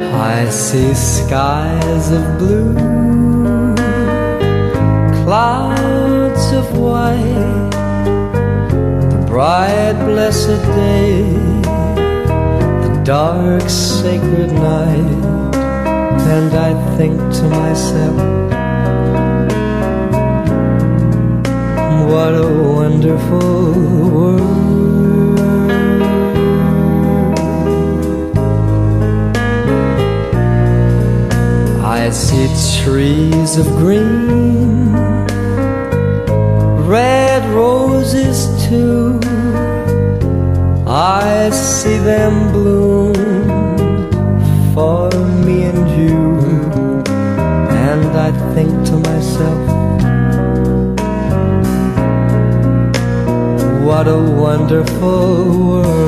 I see skies of blue, clouds of white, the bright blessed day, the dark sacred night, and I think to myself, what a wonderful world. I see trees of green, red roses too, I see them bloom for me and you, and I think to myself, what a wonderful world.